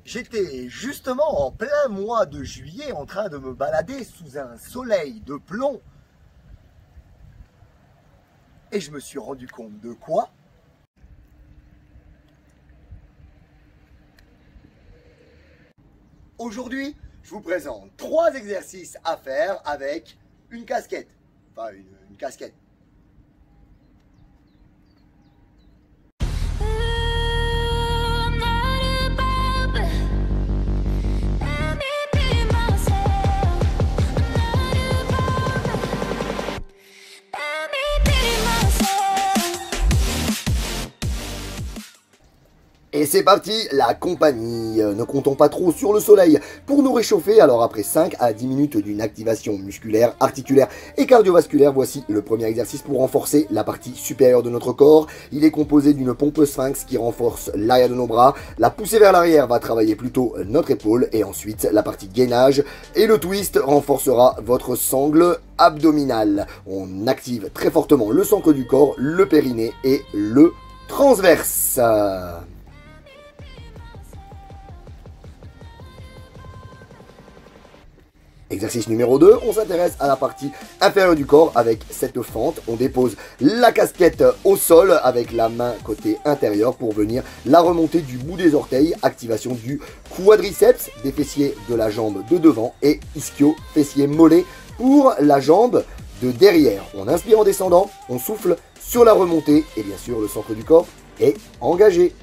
J'étais justement en plein mois de juillet en train de me balader sous un soleil de plomb. Et je me suis rendu compte de quoi? Aujourd'hui, je vous présente 3 exercices à faire avec une casquette. Enfin, une casquette. Et c'est parti, la compagnie. Ne comptons pas trop sur le soleil. Pour nous réchauffer, alors après 5 à 10 minutes d'une activation musculaire, articulaire et cardiovasculaire, voici le premier exercice pour renforcer la partie supérieure de notre corps. Il est composé d'une pompe sphinx qui renforce l'arrière de nos bras. La poussée vers l'arrière va travailler plutôt notre épaule et ensuite la partie gainage. Et le twist renforcera votre sangle abdominal. On active très fortement le centre du corps, le périnée et le transverse. Exercice numéro 2, on s'intéresse à la partie inférieure du corps avec cette fente. On dépose la casquette au sol avec la main côté intérieur pour venir la remonter du bout des orteils. Activation du quadriceps, des fessiers de la jambe de devant et ischio, fessier mollet pour la jambe de derrière. On inspire en descendant, on souffle sur la remontée et bien sûr le centre du corps est engagé.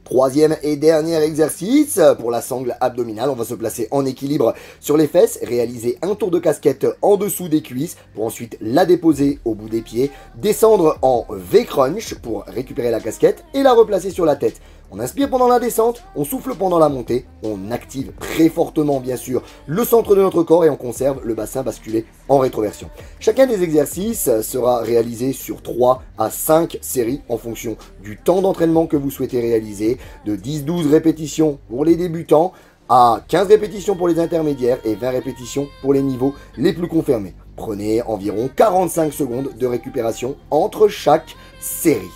Troisième et dernier exercice, pour la sangle abdominale, on va se placer en équilibre sur les fesses, réaliser un tour de casquette en dessous des cuisses pour ensuite la déposer au bout des pieds, descendre en V-crunch pour récupérer la casquette et la replacer sur la tête. On inspire pendant la descente, on souffle pendant la montée, on active très fortement bien sûr le centre de notre corps et on conserve le bassin basculé en rétroversion. Chacun des exercices sera réalisé sur 3 à 5 séries en fonction du temps d'entraînement que vous souhaitez réaliser, de 10-12 répétitions pour les débutants à 15 répétitions pour les intermédiaires et 20 répétitions pour les niveaux les plus confirmés. Prenez environ 45 secondes de récupération entre chaque série.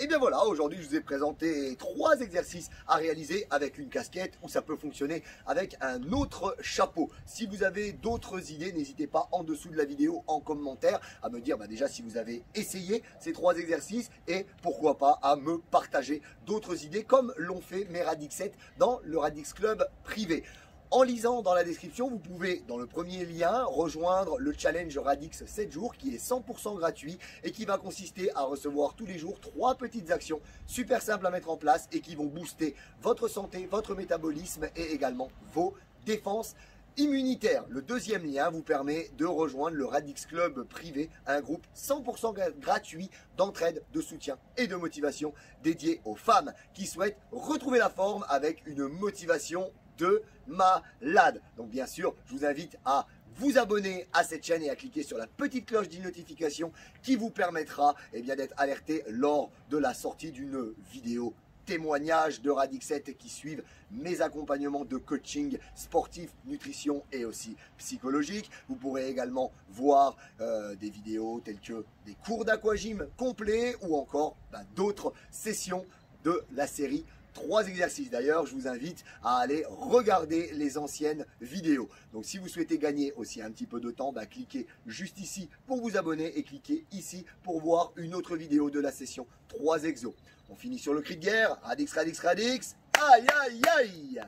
Et bien voilà, aujourd'hui je vous ai présenté 3 exercices à réaliser avec une casquette ou ça peut fonctionner avec un autre chapeau. Si vous avez d'autres idées, n'hésitez pas en dessous de la vidéo en commentaire à me dire déjà si vous avez essayé ces 3 exercices et pourquoi pas à me partager d'autres idées comme l'ont fait mes Radix7 dans le Radix Club privé. En lisant dans la description, vous pouvez, dans le premier lien, rejoindre le challenge Radix 7 jours qui est 100% gratuit et qui va consister à recevoir tous les jours 3 petites actions super simples à mettre en place et qui vont booster votre santé, votre métabolisme et également vos défenses immunitaires. Le deuxième lien vous permet de rejoindre le Radix Club privé, un groupe 100% gratuit d'entraide, de soutien et de motivation dédié aux femmes qui souhaitent retrouver la forme avec une motivation de malade. Donc bien sûr, je vous invite à vous abonner à cette chaîne et à cliquer sur la petite cloche de notification qui vous permettra d'être alerté lors de la sortie d'une vidéo témoignage de Radix7 qui suivent mes accompagnements de coaching sportif, nutrition et aussi psychologique. Vous pourrez également voir des vidéos telles que des cours d'aquagym complets ou encore d'autres sessions de la série 3 exercices. D'ailleurs, je vous invite à aller regarder les anciennes vidéos. Donc, si vous souhaitez gagner aussi un petit peu de temps, cliquez juste ici pour vous abonner et cliquez ici pour voir une autre vidéo de la session 3 exos. On finit sur le cri de guerre. Radix, Radix, Radix. Aïe, aïe, aïe.